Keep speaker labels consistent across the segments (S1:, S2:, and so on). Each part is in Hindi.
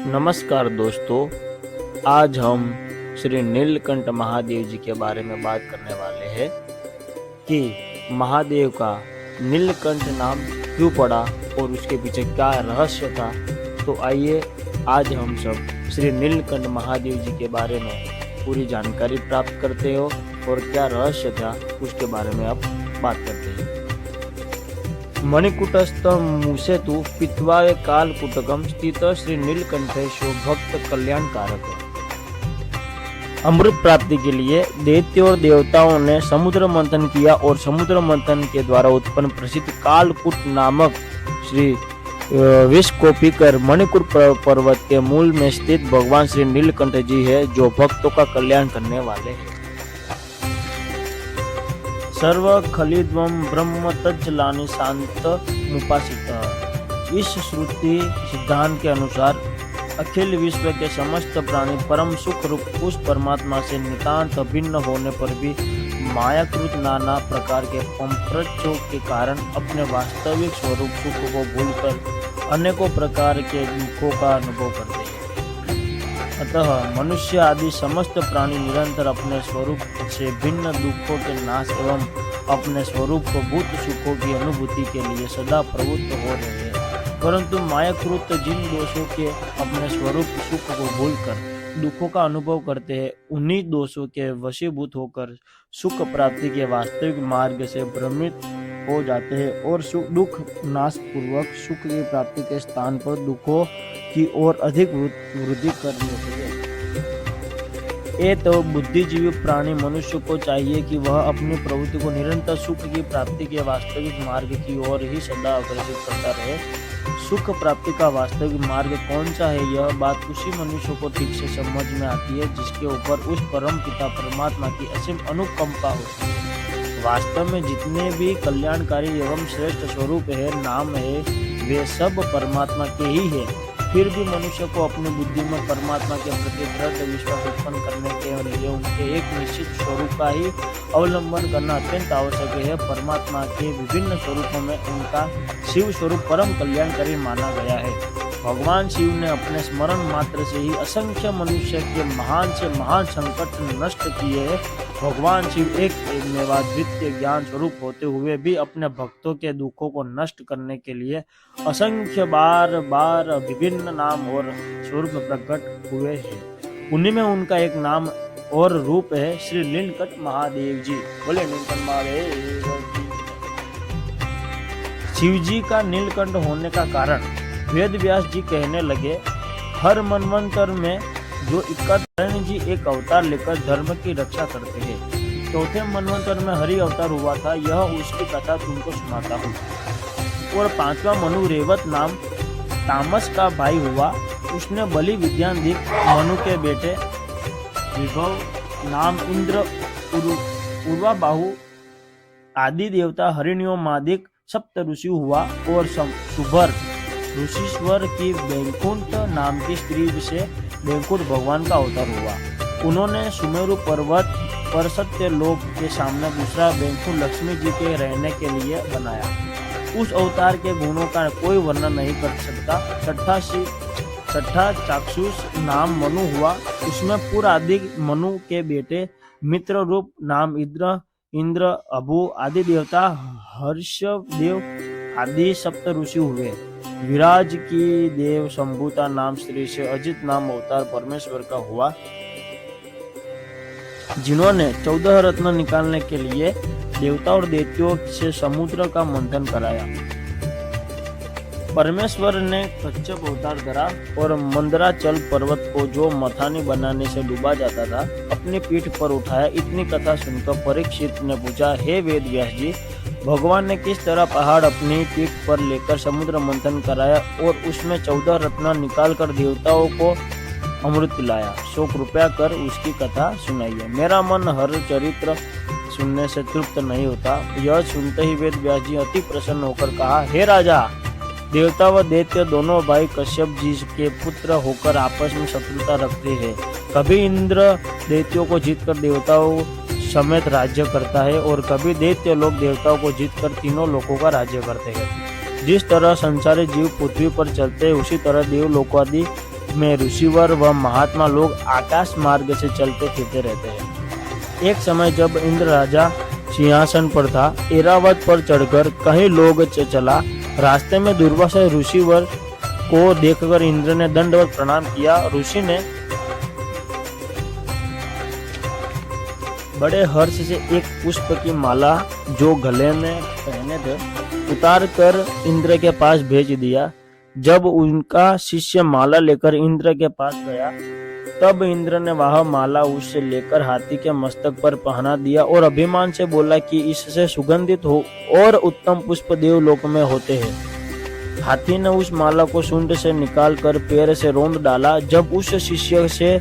S1: नमस्कार दोस्तों, आज हम श्री नीलकंठ महादेव जी के बारे में बात करने वाले हैं कि महादेव का नीलकंठ नाम क्यों पड़ा और उसके पीछे क्या रहस्य था। तो आइए आज हम सब श्री नीलकंठ महादेव जी के बारे में पूरी जानकारी प्राप्त करते हो और क्या रहस्य था उसके बारे में अब बात करते हैं। मणिकूटस्थ मुसेतु पित्वा कालकूटकम स्थित श्री नीलकंठेश्वर भक्त कल्याणकारक। अमृत प्राप्ति के लिए दैत्य और देवताओं ने समुद्र मंथन किया और समुद्र मंथन के द्वारा उत्पन्न प्रसिद्ध कालकूट नामक श्री विष को पीकर मणिकूट पर्वत के मूल में स्थित भगवान श्री नीलकंठ जी है, जो भक्तों का कल्याण करने वाले हैं। सर्व खलिद्वम ब्रह्म तज्जलानि शांत मुपासित। इस श्रुति सिद्धांत के अनुसार अखिल विश्व के समस्त प्राणी परम सुख रूप उस परमात्मा से नितांत भिन्न होने पर भी मायाकृत नाना प्रकार के पंप्रच्छों के कारण अपने वास्तविक स्वरूप सुख को भूलकर अनेकों प्रकार के दुखों का अनुभव करते हैं। अतः मनुष्य आदि समस्त प्राणी निरंतर अपने स्वरूप से भिन्न दुखों के नाश एवं अपने स्वरूप को भूत सुखों की अनुभूति के लिए सदा प्रवृत्त हो रहे हैं, परंतु मायाकृत जिन दोषों के अपने स्वरूप सुख को भूलकर दुखों का अनुभव करते हैं, उन्हीं दोषों के वशीभूत होकर सुख प्राप्ति के वास्तविक मार्ग से भ्रमित हो जाते हैं और दुख नाश पूर्वक सुख की प्राप्ति के स्थान पर दुखों की ओर अधिक वृद्धि कर लेते हैं। ये तो बुद्धिजीवी प्राणी मनुष्य को चाहिए कि वह अपनी प्रवृत्ति को निरंतर सुख की प्राप्ति के वास्तविक मार्ग की ओर ही सदा अग्रसर करता रहे। सुख प्राप्ति का वास्तविक मार्ग कौन सा है, यह बात उसी मनुष्य को ठीक से समझ में आती है जिसके ऊपर उस परम पिता परमात्मा की असीम अनुकंपा होती है। वास्तव में जितने भी कल्याणकारी एवं श्रेष्ठ स्वरूप है, नाम है, वे सब परमात्मा के ही है। फिर भी मनुष्य को अपनी बुद्धि में परमात्मा के प्रति दृढ़ विश्वास उत्पन्न करने के लिए उनके एक निश्चित स्वरूप का ही अवलंबन करना अत्यंत आवश्यक है। परमात्मा के विभिन्न स्वरूपों में उनका शिव स्वरूप परम कल्याणकारी माना गया है। भगवान शिव ने अपने स्मरण मात्र से ही असंख्य मनुष्य के महान से महान संकट नष्ट किए हैं। भगवान शिव एक द्वितीय ज्ञान स्वरूप होते हुए भी अपने भक्तों के दुखों को नष्ट करने के लिए असंख्य बार विभिन्न नाम और स्वरूप प्रकट हुए हैं। उन्हीं में उनका एक नाम और रूप है श्री नीलकंठ महादेव जी। बोले नीलकंठ महादेव। शिव जी का नीलकंठ होने का कारण वेद व्यास जी कहने लगे, हर मनवंतर में जो 71 जी एक अवतार लेकर धर्म की रक्षा करते हैं। चौथे मनवंतर में हरि अवतार हुआ था, यह उसकी कथा तुमको सुनाता हूँ। और 5वां मनु रेवत नाम तामस का भाई हुआ। उसने बलि विद्याधिक मनु के बेटे विभव नाम इंद्र उर्वाबाहु आदि देवता हरिण्योमादिक सप्त ऋषि हुआ। और सुभर ऋषिश्वर की बैंकुंठ नाम की स्त्री से बैंकुंठ भगवान का अवतार हुआ। उन्होंने सुमेरु पर्वत पर सत्य लोक के सामने दूसरा बैंकुंठ लक्ष्मी जी के रहने के लिए बनाया। उस अवतार के गुणों का कोई वर्णन नहीं कर सकता। छठा चाक्षुष नाम मनु हुआ। उसमें पुरादिक मनु के बेटे मित्र रूप नाम इंद्र अभु आदि देवता हर्षदेव आदि सप्त ऋषि हुए। विराज की देव संभूता नाम स्त्री से अजित नाम अवतार परमेश्वर का हुआ, जिन्होंने 14 रत्न निकालने के लिए देवता और दैत्यों से समुद्र का मंथन कराया। परमेश्वर ने कच्छप अवतार धरा और मंदराचल पर्वत को, जो मथानी बनाने से डूबा जाता था, अपनी पीठ पर उठाया। इतनी कथा सुनकर परीक्षित ने पूछा, हे वेद व्यास जी, भगवान ने किस तरह पहाड़ अपनी पीठ पर लेकर समुद्र मंथन कराया और उसमें 14 रत्न निकालकर देवताओं को अमृत पिलाया, सो कृपया कर उसकी कथा सुनाइए। मेरा मन हर चरित्र सुनने से तृप्त नहीं होता। यह सुनते ही वेद व्यास जी अति प्रसन्न होकर कहा, हे राजा, देवता व दैत्य दोनों भाई कश्यप जी के पुत्र होकर आपस में शत्रुता रखते हैं। कभी इंद्र दैत्यों को जीतकर देवताओं समेत राज्य करता है और कभी दैत्य लोग देवताओं को जीतकर तीनों लोकों का राज्य करते हैं। जिस तरह संसारी जीव पृथ्वी पर चलते हैं, उसी तरह देवलोकादि में ऋषिवर व महात्मा लोग आकाश मार्ग से चलते फिरते रहते हैं। एक समय जब इंद्र राजा सिंहासन पर था, ऐरावत पर चढ़कर कहीं लोग चला। रास्ते में दुर्वासा ऋषिवर को देखकर इंद्र ने दंडवत प्रणाम किया। ऋषि ने बड़े हर्ष से एक पुष्प की माला जो गले में पहने थे उतार कर इंद्र के पास भेज दिया। जब उनका शिष्य माला लेकर इंद्र के पास गया तब इंद्र ने वह माला उससे लेकर हाथी के मस्तक पर पहना दिया और अभिमान से बोला कि इससे सुगंधित हो और उत्तम पुष्प देवलोक में होते हैं। हाथी ने उस माला को सूंड से निकालकर पैर से रौंद डाला। जब उस शिष्य से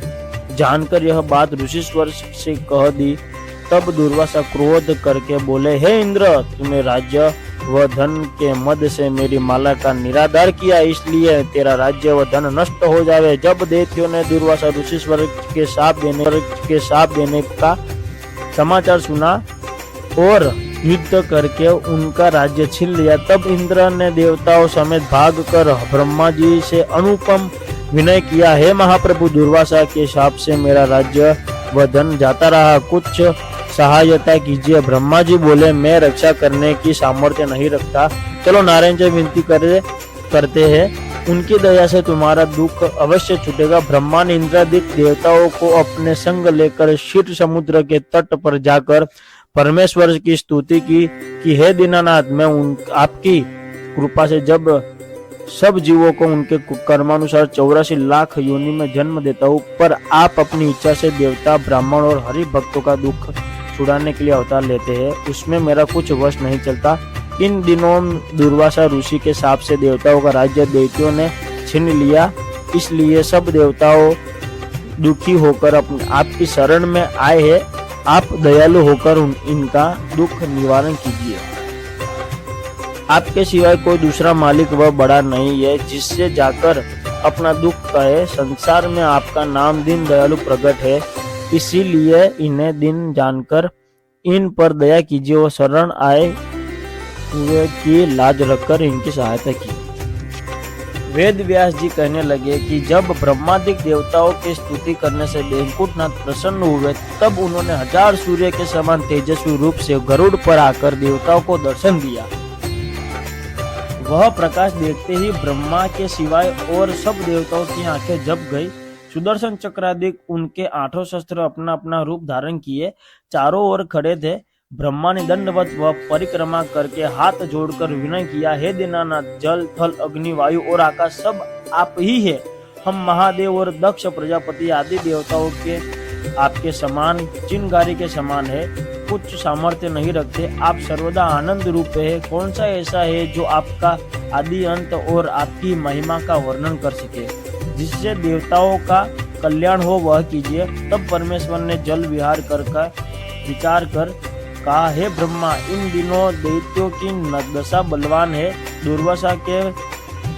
S1: जानकर यह बात ऋषिश्वर से कह दी तब दुर्वासा क्रोध करके बोले, हे इंद्र, तूने राज्य व धन के मद से मेरी माला का निरादर किया, इसलिए तेरा राज्य व धन नष्ट हो जावे। जब दैत्यों ने दुर्वासा ऋषिश्वर के शाप देने का समाचार सुना और युद्ध करके उनका राज्य छीन लिया तब इंद्र ने देवताओं समेत भागकर ब्रह्मा जी से अनुपम विनय किया, हे महाप्रभु, दुर्वासा के शाप से मेरा राज्य व धन जाता रहा, कुछ सहायता कीजिए। ब्रह्मा जी बोले, मैं रक्षा करने की सामर्थ्य नहीं रखता, चलो नारायण जी विनती करते हैं, उनकी दया से तुम्हारा दुख अवश्य छूटेगा। ब्रह्मा ने इंद्रादिक देवताओं को अपने संग लेकर क्षीर समुद्र के तट पर जाकर परमेश्वर की स्तुति की कि हे दीनानाथ, मैं आपकी कृपा से जब सब जीवों को उनके कर्मानुसार 84 लाख योनि में जन्म देता हूँ, पर आप अपनी इच्छा से देवता, ब्राह्मण और हरि भक्तों का दुख छुड़ाने के लिए अवतार लेते हैं, उसमें मेरा कुछ वश नहीं चलता। इन दिनों दुर्वासा ऋषि के शाप से देवताओं का राज्य दैत्यों ने छीन लिया, इसलिए सब देवताओं दुखी होकर आपकी शरण में आए हैं। आप दयालु होकर इनका दुख निवारण कीजिए। आपके सिवाय कोई दूसरा मालिक व बड़ा नहीं है जिससे जाकर अपना दुख कहे। संसार में आपका नाम दीन दयालु प्रकट है, इसीलिए इन्हें दिन जानकर इन पर दया कीजिए। वो शरण आए हुए की लाज रखकर इनकी सहायता की। वेद व्यास जी कहने लगे कि जब ब्रह्मादिक देवताओं की स्तुति करने से वेंकुटनाथ प्रसन्न हुए तब उन्होंने 1000 सूर्य के समान तेजस्वी रूप से गरुड़ पर आकर देवताओं को दर्शन दिया। वह प्रकाश देखते ही ब्रह्मा के सिवाय और सब देवताओं की आंखें झप गई। सुदर्शन चक्रादिक उनके 8 शस्त्र अपना अपना रूप धारण किए चारों ओर खड़े थे। ब्रह्मा ने दंडवत व परिक्रमा करके हाथ जोड़कर विनय किया, हे दीनानाथ, जल थल अग्नि वायु और आकाश सब आप ही है। हम महादेव और दक्ष प्रजापति आदि देवताओं के आपके समान चिन्हगारी के समान है, कुछ सामर्थ्य नहीं रखते। आप सर्वदा आनंद रूप है। कौन सा ऐसा है जो आपका आदि अंत और आपकी महिमा का वर्णन कर सके, जिससे देवताओं का कल्याण हो वह कीजिए। तब परमेश्वर ने जल विहार कर विचार कर कहा, हे ब्रह्मा, इन दिनों दैत्यों की दशा बलवान है, दुर्वासा के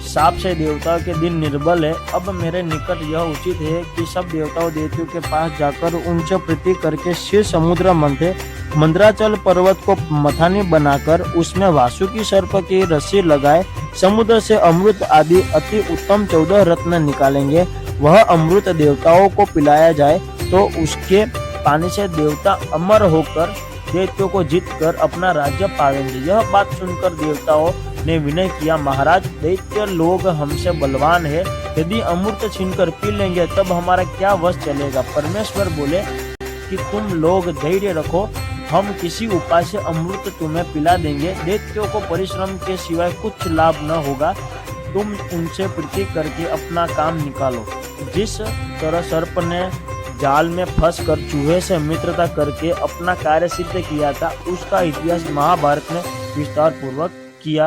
S1: शाप से देवताओं के दिन निर्बल है। अब मेरे निकट यह उचित है कि सब देवताओं दैत्यों के पास जाकर उनसे प्रीति करके क्षीर समुद्र मंथे मंद्राचल पर्वत को मथानी बनाकर उसमें वासुकी सर्प की रस्सी लगाए समुद्र से अमृत आदि अति उत्तम 14 रत्न निकालेंगे। वह अमृत देवताओं को पिलाया जाए तो उसके पानी से देवता अमर होकर दैत्यों को जीत कर अपना राज्य पावेंगे। यह बात सुनकर देवताओं ने विनय किया, महाराज, दैत्य लोग हमसे बलवान है, यदि अमृत छीनकर पी लेंगे तब हमारा क्या वश चलेगा। परमेश्वर बोले कि तुम लोग धैर्य रखो, हम किसी उपाय से अमृत तुम्हें पिला देंगे। दैत्यों को परिश्रम के सिवाय कुछ लाभ न होगा, तुम उनसे प्रीति करके अपना काम निकालो। जिस तरह सर्प ने जाल में फंसकर चूहे से मित्रता करके अपना कार्य सिद्ध किया था, उसका इतिहास महाभारत ने विस्तार पूर्वक किया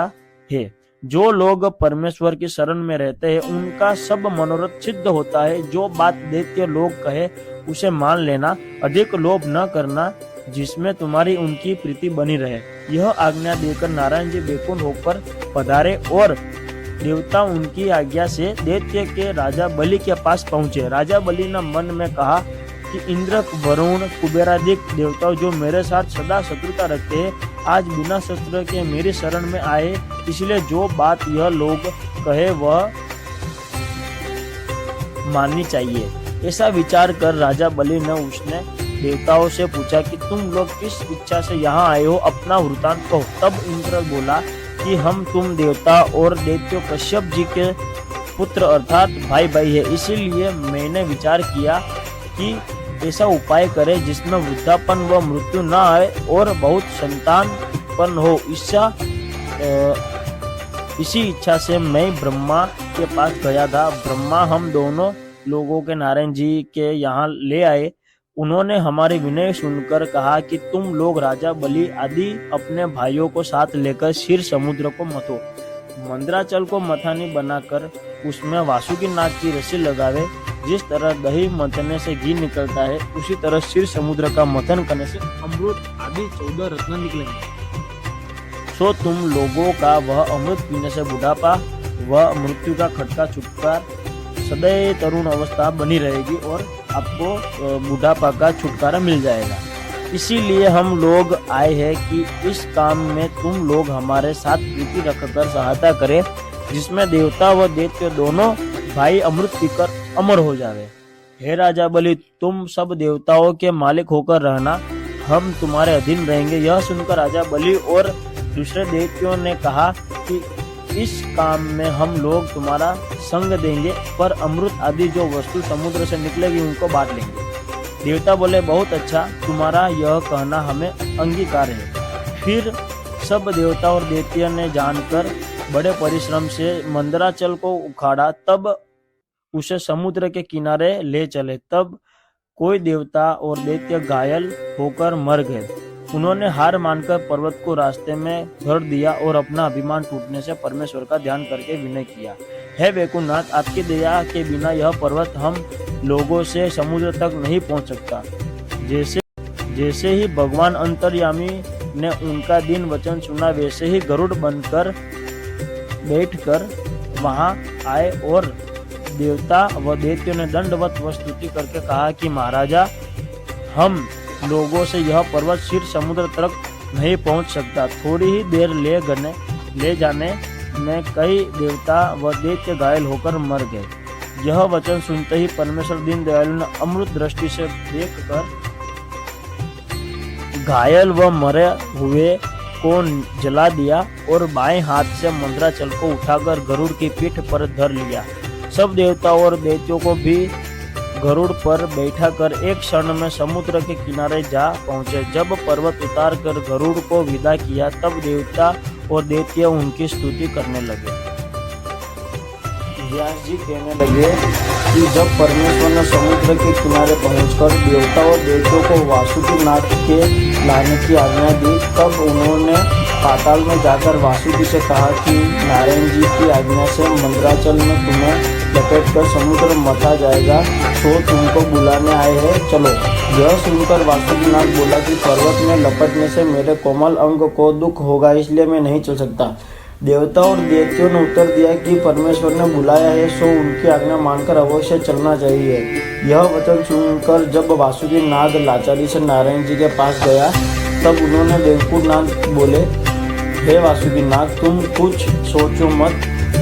S1: है। जो लोग परमेश्वर की शरण में रहते हैं उनका सब मनोरथ सिद्ध होता है। जो बात दैत्य लोग कहे उसे मान लेना, अधिक लोभ न करना, जिसमें तुम्हारी उनकी प्रीति बनी रहे। यह आज्ञा देकर नारायण जी बेकुंठ होकर पधारे और देवता उनकी आज्ञा से दैत्य के राजा बलि के पास पहुंचे। राजा बलि ने मन में कहा कि इंद्र, वरुण, कुबेरादिक देवताओं जो मेरे साथ सदा शत्रुता रखते हैं, आज बिना शस्त्र के मेरी शरण में आए, इसलिए जो बात यह लोग कहे वह माननी चाहिए। ऐसा विचार कर राजा बलि ने उसने देवताओं से पूछा कि तुम लोग किस इच्छा से यहाँ आए हो, अपना वृतांत कहो। तब इंद्र बोला कि हम तुम देवता और दैत्य कश्यप जी के पुत्र अर्थात भाई भाई है, इसीलिए मैंने विचार किया कि ऐसा उपाय करें जिसमें वृद्धापन व मृत्यु न आए और बहुत संतान उत्पन्न हो। इसी इच्छा से मैं ब्रह्मा के पास गया था। ब्रह्मा हम दोनों लोगों के नारायण जी के यहाँ ले आए। उन्होंने हमारे विनय सुनकर कहा कि तुम लोग राजा बलि आदि अपने भाइयों को साथ लेकर क्षीर समुद्र को मथो। मंदराचल को मथानी बनाकर उसमें वासुकी नाग की रस्सी लगावे। जिस तरह दही मथने से घी निकलता है, उसी तरह क्षीर समुद्र का मथन करने से अमृत आदि 14 रत्न निकलेंगे। सो तुम लोगों का वह अमृत पीने से बुढ़ापा व मृत्यु का खटका छुटकार सदैव तरुण अवस्था बनी रहेगी और आपको बुढ़ापा का छुटकारा मिल जाएगा। इसीलिए हम लोग आए हैं कि इस काम में तुम लोग हमारे साथ प्रीति रखकर सहायता करें, जिसमें देवता व दैत्य दोनों भाई अमृत पीकर अमर हो जावे। हे राजा बलि, तुम सब देवताओं के मालिक होकर रहना, हम तुम्हारे अधीन रहेंगे। यह सुनकर राजा बलि और दूसरे दैत्यों ने कहा कि इस काम में हम लोग तुम्हारा संग देंगे, पर अमृत आदि जो वस्तु समुद्र से निकलेगी उनको बांट लेंगे। देवता बोले, बहुत अच्छा, तुम्हारा यह कहना हमें अंगीकार है। फिर सब देवता और दैत्य ने जानकर बड़े परिश्रम से मंदराचल को उखाड़ा, तब उसे समुद्र के किनारे ले चले। तब कोई देवता और दैत्य घायल होकर मर गए। उन्होंने हार मानकर पर्वत को रास्ते में धर दिया और अपना अभिमान टूटने से परमेश्वर का ध्यान करके विनय किया। हे वैकुंठनाथ, आपकी दया के बिना यह पर्वत हम लोगों से समुद्र तक नहीं पहुंच सकता। जैसे ही भगवान अंतर्यामी ने उनका दिन वचन सुना, वैसे ही गरुड़ बनकर बैठकर वहां आए और देवता व दैत्यों ने दंडवत व स्तुति करके कहा कि महाराजा, हम लोगों से यह पर्वत क्षीर समुद्र तक नहीं पहुंच सकता। थोड़ी ही देर ले जाने में कई देवता व दैत्य घायल होकर मर गए। यह वचन सुनते ही परमेश्वर दीन दयालु ने अमृत दृष्टि से देखकर घायल व मरे हुए को जला दिया और बाएं हाथ से मंदराचल को उठाकर गरुड़ की पीठ पर धर लिया। सब देवताओं और दैत्यों को भी गरुड़ पर बैठाकर एक क्षण में समुद्र के किनारे जा पहुंचे। जब पर्वत उतार कर गरुड़ को विदा किया, तब देवता और दैत्य उनकी स्तुति करने लगे। व्यास जी कहने लगे कि जब परमेश्वर ने समुद्र के किनारे पहुंचकर देवता और दैत्यों को वासुकी नाग के लाने की आज्ञा दी, तब उन्होंने पाताल में जाकर वासुकी से कहा कि नारायण जी की आज्ञा से मंदराचल में तुम्हें लपेटकर समुद्र मथा जाएगा, तो तुमको बुलाने आए हैं, चलो। यह सुनकर वासुकी नाग बोला कि पर्वत में लपटने से मेरे कोमल अंग को दुख होगा, इसलिए मैं नहीं चल सकता। देवता और दैत्यों ने उत्तर दिया कि परमेश्वर ने बुलाया है, सो उनकी आज्ञा मानकर अवश्य चलना चाहिए। यह वचन सुनकर जब वासुकी नाग लाचारी से नारायण जी के पास गया, तब उन्होंने वैकुंठनाथ बोले, हे वासुकी नाग, तुम कुछ सोचो मत,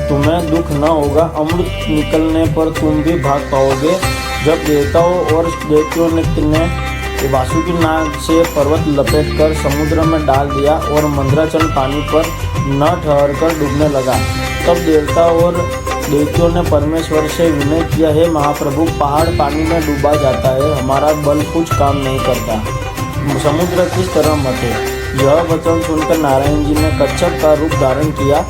S1: तुम्हें दुख न होगा। अमृत निकलने पर तुम भी भाग पाओगे। जब देवताओं और दैत्यों ने वासुकी नाग से पर्वत लपेटकर समुद्र में डाल दिया और मंदराचल पानी पर न ठहरकर डूबने लगा, तब देवता और दैत्यों ने परमेश्वर से विनय किया, हे महाप्रभु, पहाड़ पानी में डूबा जाता है, हमारा बल कुछ काम नहीं करता, समुद्र किस तरह मथे। यह वचन सुनकर नारायण जी ने कच्छप का रूप धारण किया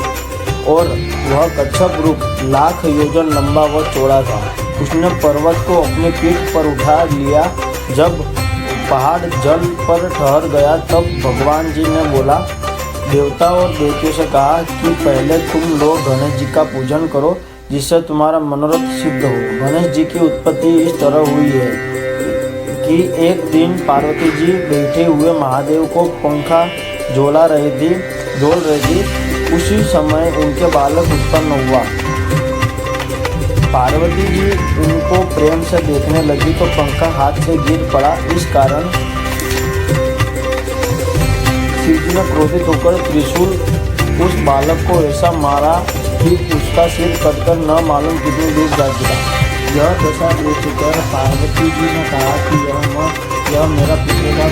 S1: और वह कच्छप रूप 1,00,000 योजन लंबा व चौड़ा था। उसने पर्वत को अपनी पीठ पर उठा लिया। जब पहाड़ जल पर ठहर गया, तब भगवान जी ने बोला, देवता और दैत्यों से कहा कि पहले तुम लोग गणेश जी का पूजन करो, जिससे तुम्हारा मनोरथ सिद्ध हो। गणेश जी की उत्पत्ति इस तरह हुई है कि एक दिन पार्वती जी बैठे हुए महादेव को पंखा झोल रही थी। उसी समय उनके बालक उत्पन्न हुआ। पार्वती जी उनको प्रेम से देखने लगी तो पंखा हाथ से गिर पड़ा। इस कारण शिव जी ने क्रोधित होकर त्रिशूल उस बालक को ऐसा मारा कि उसका सिर कटकर न मालूम कितनी दूर जा गिरा। यह दशा देखकर पार्वती जी ने कहा कि यह मेरा पुत्र था,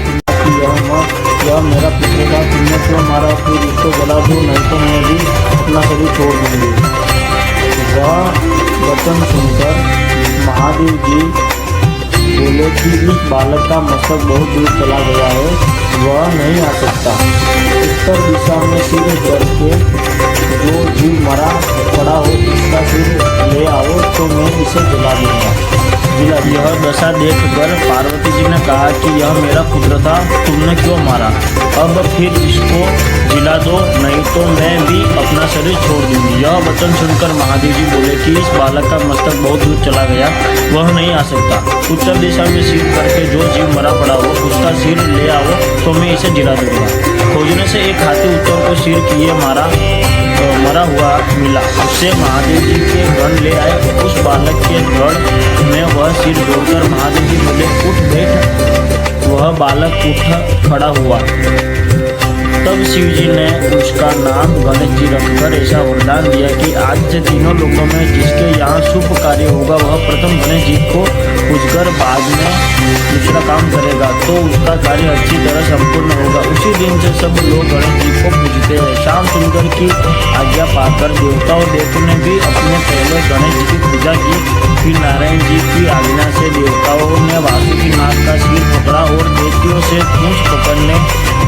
S1: यह मेरा पुत्र था, तुमने क्यों मारा? फिर इसको जला दो, नहीं तो मैं भी अपना शरीर छोड़ दूंगी। वह वचन सुनकर महादेव जी बोले कि इस बालक का मस्तक बहुत दूर चला गया है, वह नहीं आ सकता। उत्तर दिशा में सिर करके जो जीव मरा पड़ा हो उसका सिर ले आओ तो मैं इसे जला दूंगा। यह दशा देखकर पार्वती जी ने कहा कि यह मेरा पुत्र था, तुमने क्यों मारा? अब फिर इसको जिला दो, नहीं तो मैं भी अपना शरीर छोड़ दूंगी। यह वचन सुनकर महादेव जी बोले कि इस बालक का मस्तक बहुत दूर चला गया, वह नहीं आ सकता। उत्तर दिशा में सिर करके जो जीव मरा पड़ा हो उसका सिर ले आओ तो मैं इसे जिला दूंगा। खोजने से एक हाथी उत्तर को सिर किए मरा हुआ मिला। उससे महादेव जी के गण ले आए। उस बालक के धड़ में वह सिर जोड़कर महादेव जी बोले, उठ बैठ। वह बालक उठ खड़ा हुआ। तब शिव जी ने उसका नाम गणेश जी रखकर ऐसा वरदान दिया कि आज से तीनों लोगों में जिसके यहाँ शुभ कार्य होगा वह प्रथम गणेश जी को पूजकर बाद में दूसरा काम करेगा तो उसका कार्य अच्छी तरह संपूर्ण होगा। उसी दिन से सब लोग गणेश जी को पूजते हैं। श्याम सुंदर की आज्ञा पाकर देवता और दैत्यों ने भी अपने पहले गणेश जी की पूजा की। फिर नारायण जी की आज्ञा से देवताओं ने वासुकीनाथ का सिर पकड़ा और दैत्यों से पूंछ पकड़ने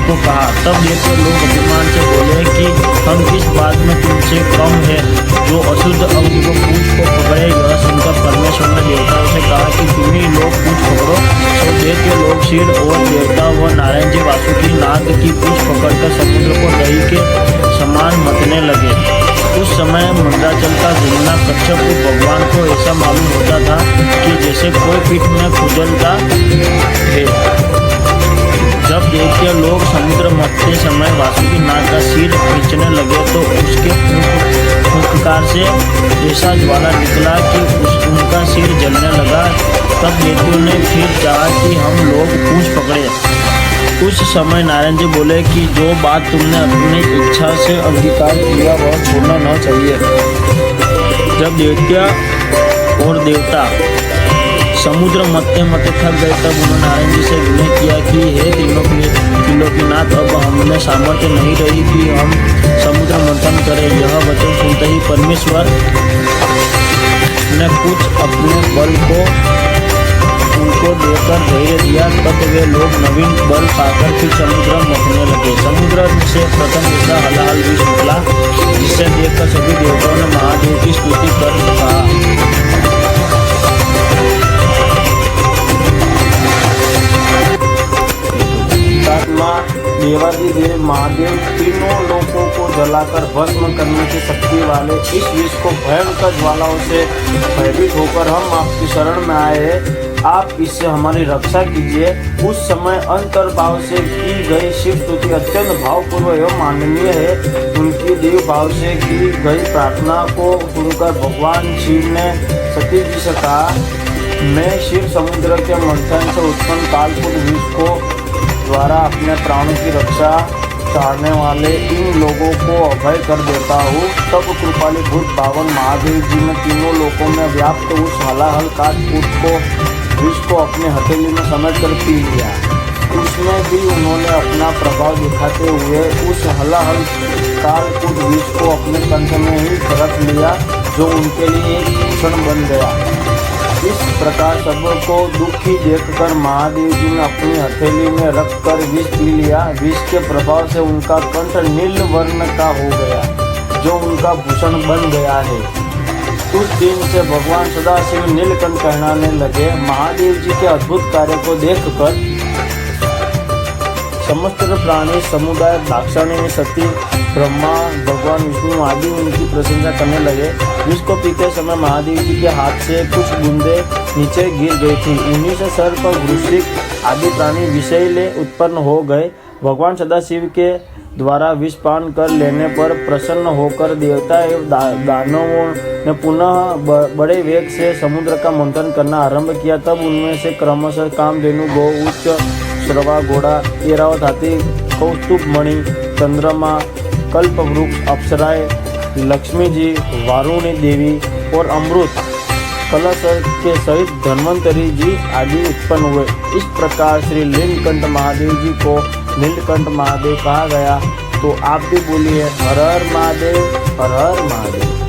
S1: को कहा। तब दैत्य लोग अभिमान से बोले कि हम किस बात में तुमसे कम है जो अशुद्ध अंग को पूंछ को पकड़े। यह सुनकर परमेश्वर ने देवताओं से कहा कि तुम ही लोग पूंछ पकड़ो। तो दैत्य लोग सिर और देवता व नारायण जी वासुकीनाथ की पूंछ पकड़कर समुद्र को दही के समान मथने लगे। उस समय मंदराचल का गुरुना कच्छप भगवान को ऐसा मालूम होता था कि जैसे कोई पीठ में खुजलता है। जब दैत्य लोग समुद्र मथते समय वासुकीनाथ का सिर खींचने लगे तो उसके फुंकार से ऐसा ज्वाला निकला कि उनका सिर जलने लगा। तब दैत्यों ने फिर चाहा कि हम लोग पूंछ पकड़े। उस समय नारायण जी बोले कि जो बात तुमने अपनी इच्छा से अंगीकार किया वह छोड़ना न चाहिए। जब दैत्य और देवता समुद्र मथते मथते थक गए तब उन्होंने नारायण जी से विनय किया कि हे त्रिलोकीनाथ, अब हमें सामर्थ्य नहीं रही कि हम समुद्र मंथन करें। यह वचन सुनते ही परमेश्वर ने कुछ अपने बल को उनको देकर धैर्य दिया। तब वे लोग नवीन बल पाकर फिर समुद्र मथने लगे। समुद्र से प्रथम ऐसा हलाहल विष निकला जिससे देखकर सभी देवताओं ने महादेव की स्तुति कर कहा। देवादिदेव महादेव तीनों लोगों को जलाकर भस्म करने की शक्ति वाले इस विष को भयंकर ज्वालाओं से भयभीत होकर हम आपकी शरण में आए हैं। आप इससे हमारी रक्षा कीजिए। उस समय अंतर्भाव से की गई शिव स्तुति अत्यंत भावपूर्व एवं माननीय है। उनकी देव भाव से की गई प्रार्थना को सुनकर भगवान शिव ने सती जी से कहा, मैं शिव समुद्र के मंथन से उत्पन्न कालकूट विष को द्वारा अपने प्राणों की रक्षा चाहने वाले इन लोगों को अभय कर देता हूँ। तब कृपाली भूत पावन महादेव जी ने तीनों लोकों में व्याप्त उस हलाहल कालकूट को विष को अपने हथेली में समेट कर पी लिया। उसमें भी उन्होंने अपना प्रभाव दिखाते हुए उस हलाहल कालकूट विष को अपने कंठ में ही रख लिया जो उनके लिए एक भूषण बन गया। इस प्रकार सबको दुखी देखकर महादेव जी ने अपनी हथेली में रखकर विष पी लिया। विष के प्रभाव से उनका कंठ नील वर्ण का हो गया जो उनका भूषण बन गया है। उस दिन से भगवान सदाशिव नीलकंठ कहलाने लगे। महादेव जी के अद्भुत कार्य को देखकर समस्त प्राणी समुदाय दाक्षायणी सती ब्रह्मा भगवान विष्णु आदि उनकी प्रशंसा करने लगे। विष को पीते समय महादेव जी के हाथ से कुछ बूंदे नीचे गिर गई थी। उन्हीं से सर्प वृश्चिक आदि प्राणी विषैले उत्पन्न हो गए। भगवान सदाशिव के द्वारा विष पान कर लेने पर प्रसन्न होकर देवता एवं दानवों ने पुनः बड़े वेग से समुद्र का मंथन करना आरंभ किया। तब उनमें से क्रमशः कामधेनु, गौ, उच्च श्रवा, घोड़ा, ऐरावत हाथी, कौस्तुभ मणि, चंद्रमा, कल्प वृक्ष, अप्सराएं, लक्ष्मी जी, वारुणी देवी और अमृत कलश के सहित धन्वंतरी जी आदि उत्पन्न हुए। इस प्रकार श्री नीलकंठ महादेव जी को नीलकंठ महादेव कहा गया। तो आप भी बोलिए हर हर महादेव, हर हर महादेव।